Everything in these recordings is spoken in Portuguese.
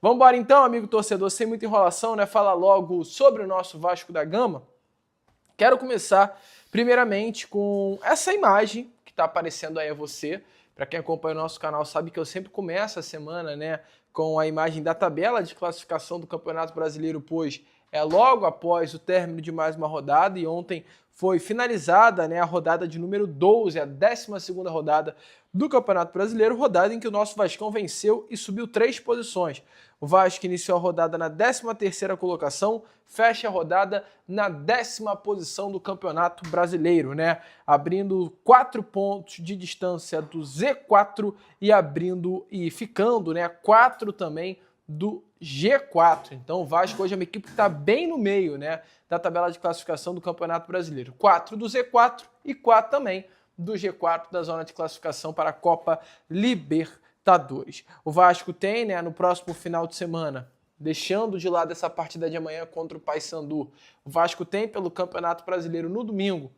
Vamos embora então, amigo torcedor, sem muita enrolação, né? Fala logo sobre o nosso Vasco da Gama. Quero começar, primeiramente, com essa imagem que está aparecendo aí a você. Para quem acompanha o nosso canal sabe que eu sempre começo a semana, né, com a imagem da tabela de classificação do Campeonato Brasileiro, pois é logo após o término de mais uma rodada, e ontem foi finalizada, né, a rodada de número 12, a 12ª rodada do Campeonato Brasileiro, rodada em que o nosso Vascão venceu e subiu 3 posições. O Vasco iniciou a rodada na 13ª colocação, fecha a rodada na 10ª posição do Campeonato Brasileiro, né? Abrindo 4 pontos de distância do Z4 e ficando, né, 4 também do G4. Então o Vasco hoje é uma equipe que está bem no meio, né, da tabela de classificação do Campeonato Brasileiro. 4 do Z4 e 4 também do G4 da zona de classificação para a Copa Libertadores. O Vasco tem, né, no próximo final de semana, deixando de lado essa partida de amanhã contra o Paysandu, o Vasco tem pelo Campeonato Brasileiro no domingo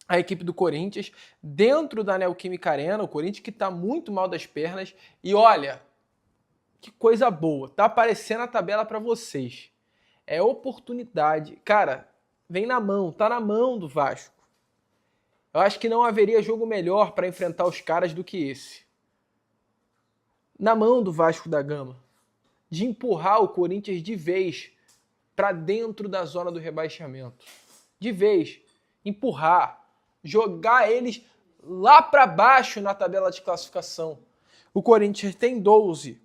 a equipe do Corinthians dentro da Neoquímica Arena, o Corinthians que está muito mal das pernas. E olha, que coisa boa, tá aparecendo a tabela para vocês. É oportunidade. Cara, vem na mão, tá na mão do Vasco. Eu acho que não haveria jogo melhor para enfrentar os caras do que esse. Na mão do Vasco da Gama. De empurrar o Corinthians de vez para dentro da zona do rebaixamento. De vez. Empurrar. Jogar eles lá para baixo na tabela de classificação. O Corinthians tem 12.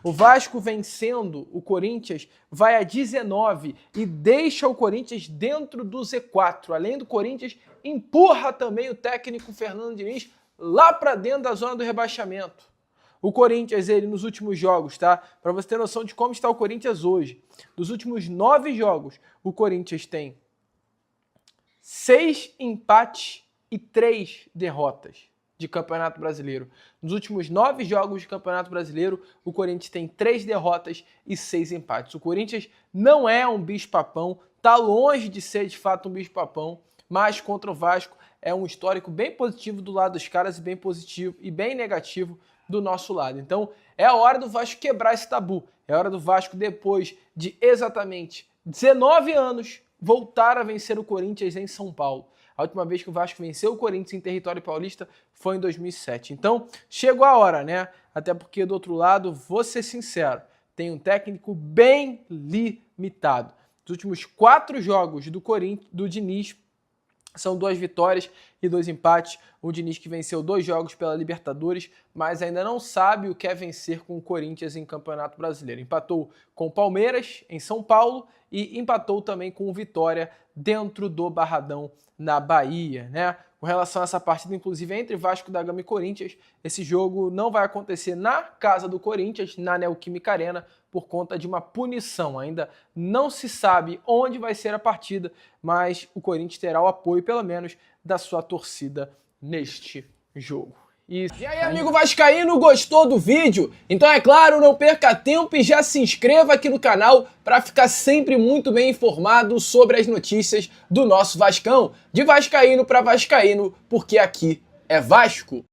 O Vasco vencendo o Corinthians vai a 19 e deixa o Corinthians dentro do Z4. Além do Corinthians, empurra também o técnico Fernando Diniz lá para dentro da zona do rebaixamento. O Corinthians, ele nos últimos jogos, tá? Para você ter noção de como está o Corinthians hoje. Dos últimos 9 jogos, o Corinthians tem 6 empates e 3 derrotas de Campeonato Brasileiro. Nos últimos 9 jogos de Campeonato Brasileiro, o Corinthians tem 3 derrotas e 6 empates. O Corinthians não é um bicho-papão, tá longe de ser de fato um bicho-papão, mas contra o Vasco é um histórico bem positivo do lado dos caras e bem positivo e bem negativo do nosso lado. Então é a hora do Vasco quebrar esse tabu. É a hora do Vasco, depois de exatamente 19 anos, voltar a vencer o Corinthians em São Paulo. A última vez que o Vasco venceu o Corinthians em território paulista foi em 2007. Então, chegou a hora, né? Até porque, do outro lado, vou ser sincero, tem um técnico bem limitado. Os últimos 4 jogos do Diniz são 2 vitórias e 2 empates. O Diniz que venceu 2 jogos pela Libertadores, mas ainda não sabe o que é vencer com o Corinthians em Campeonato Brasileiro. Empatou com o Palmeiras em São Paulo e empatou também com o Vitória dentro do Barradão na Bahia, né? Com relação a essa partida, inclusive, entre Vasco da Gama e Corinthians, esse jogo não vai acontecer na casa do Corinthians, na Neoquímica Arena, por conta de uma punição. Ainda não se sabe onde vai ser a partida, mas o Corinthians terá o apoio, pelo menos, da sua torcida neste jogo. E aí, amigo vascaíno, gostou do vídeo? Então, é claro, não perca tempo e já se inscreva aqui no canal para ficar sempre muito bem informado sobre as notícias do nosso Vascão. De vascaíno para vascaíno, porque aqui é Vasco.